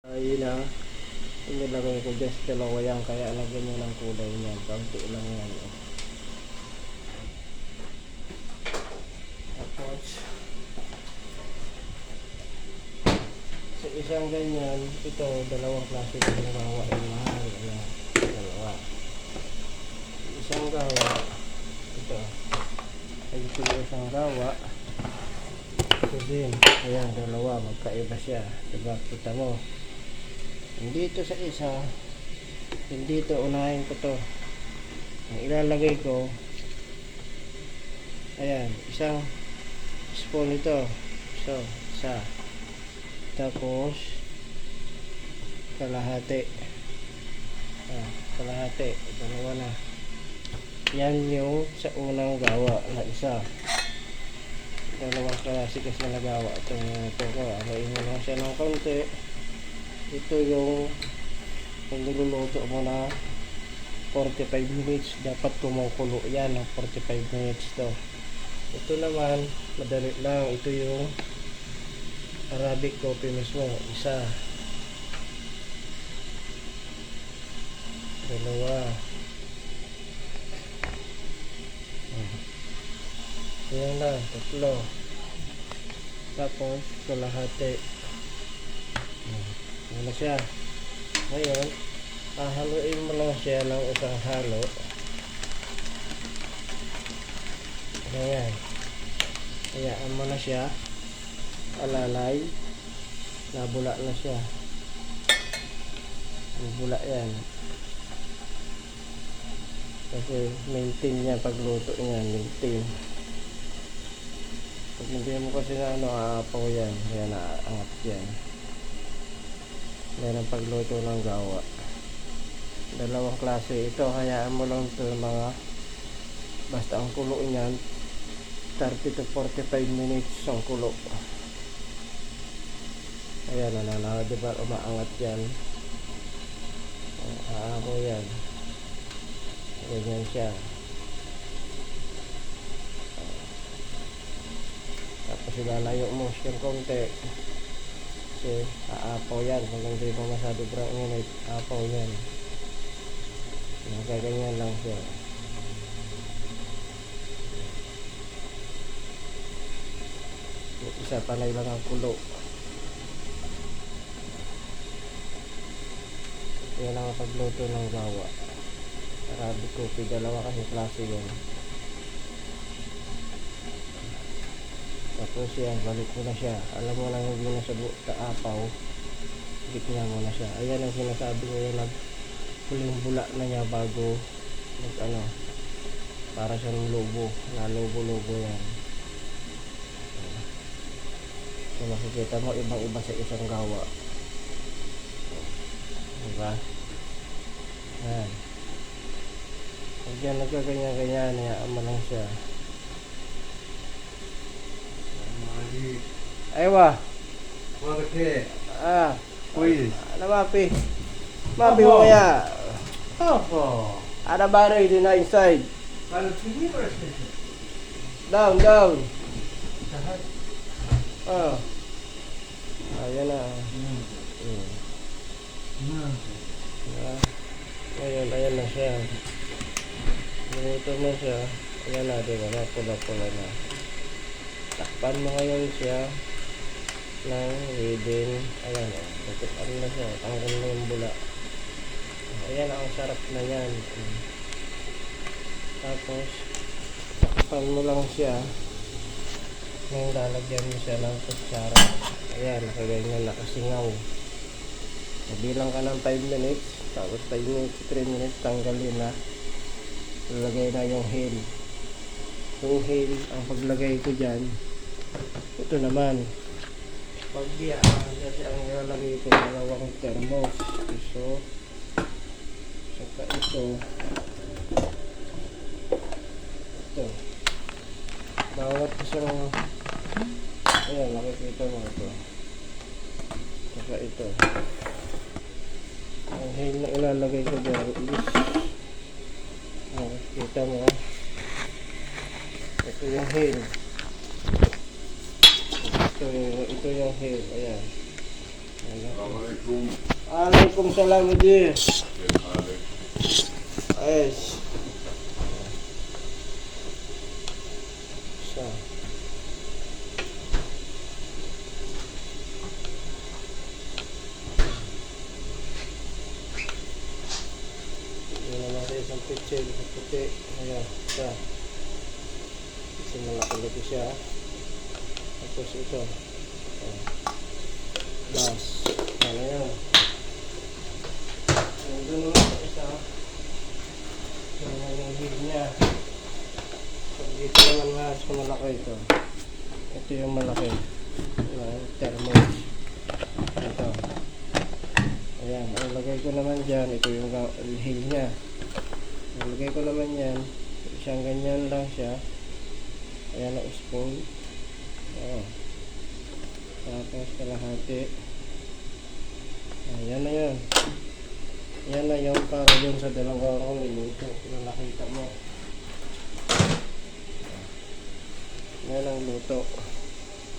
Ayun na, inilagay ko just dalawa yan, kaya lagyan nyo ng kulay niyan. Kaunti lang yan. Tapos, sa isang ganyan, ito, dalawang klase ng gawa yung mahal. Ayan, dalawa. Isang gawa, ito. Ay, ito yung isang gawa. Ito din, ayan, dalawa, magkaiba siya. Diba, kita mo. Hindi ito sa isa, hindi ito, unahin ko to. Ang ilalagay ko, ayan, isang spoon ito. So, isa. Tapos, kalahati. Kalahati, dalawa na. Yan yung sa unang gawa na isa. Dalawang klase kasi na gawa. Ito ko, alayin mo lang siya ng konti. Ito yung niluluto mo na 45 minutes. Dapat kumukulo yan ng 45 minutes to. Ito naman, madali lang. Ito yung Arabic coffee mismo. Isa. Dalawa. Yan na, tatlo. Tapos, kalahati. Ano siya? Ngayon, hahaluin mo lang siya ng isang halo. Ayan. Hayaan mo na siya. Alalay. Nabula na siya. Nabula yan. Kasi maintain niya pagluto niya. Maintain. Pag hindi mo kasi na aapaw yan. Kaya naaangat yan. Meron pagluto ng gawa. Dalawang klase ito. Hayaan mo lang ito mga basta ang kulo niyan 30 to 45 minutes ang kulo. Ayan, diba umaangat yan. Aapaw yan. Ganyan siya. Tapos ilalayo mo siya konti. Kasi aapaw yan. Kung hindi mo masyado brown yun, aapaw yan. Nagaganyan lang siya. Isa panay lang ang kulo. Yan ang pagluto ng gawa. Arabic coffee, dalawa kasi klase yun. Tapos yan, balik mo na siya. Alam mo lang hindi na sa taapaw. Gitna mo na siya. Ayan ang sinasabi ko yung huling bula na niya bago para siyang lobo. Lobo yan. So makikita mo ibang iba sa isang gawa. Diba? Ayan. Pag yan nagkaganyan-ganyan, hayaan mo lang siya. Aywa. Quiz. Ano mapi? Mapi mo kaya. Opo. Ada baray din na inside. Kalau tinggi berapa? Down. Ayan na. Ayan na siya. Minuto mo siya. Ayan na, diba na, pula-pula na. Takpan mo ngayon siya ng within, ayan o, tutupan na siya, tanggal na yung bula. Ayan, ang sarap na yan. Tapos, takpan mo lang siya. Ngayon, lalagyan mo siya ng kutsara. Ayan, nakaganyan, nakasingaw. Bilang ka ng 5 minutes, tapos 5 minutes, 3 minutes, tanggalin na. Lalagay na yung hail. Yung hail, ang paglagay ko dyan, ito naman. Pag kasi ang ilalagay ko, dalawang thermos. So, saka ito. Bawat isang, ayan, nakikita mo ito. Saka ito. Ang hail na ilalagay ko dyan is, kita mo, ito yung hail. Ito yung hail, ayan. Assalamualaikum. Waalaikumsalam Haji. Waalaikumsalam. Ayos. So. Yun naman sa isang pitsil, puti. Ayan, siya. Kasi malaki-laki siya. Tapos ito. Ayan. Bas. Ano yan? Nandun naman sa isa. Yan naman yung head niya. So, dito naman mas malaki ito. Ito yung malaki. Ayan, thermos. Ito. Ayan, ang lagay ko naman dyan, ito yung heel niya. Ang lagay ko naman yan, isang ganyan lang siya. Ayan ang spoon. Oo. Tapos kalahati. Ayan na yun. Yan na yung para yun sa 2 minuto na nakita mo. Yan ang luto.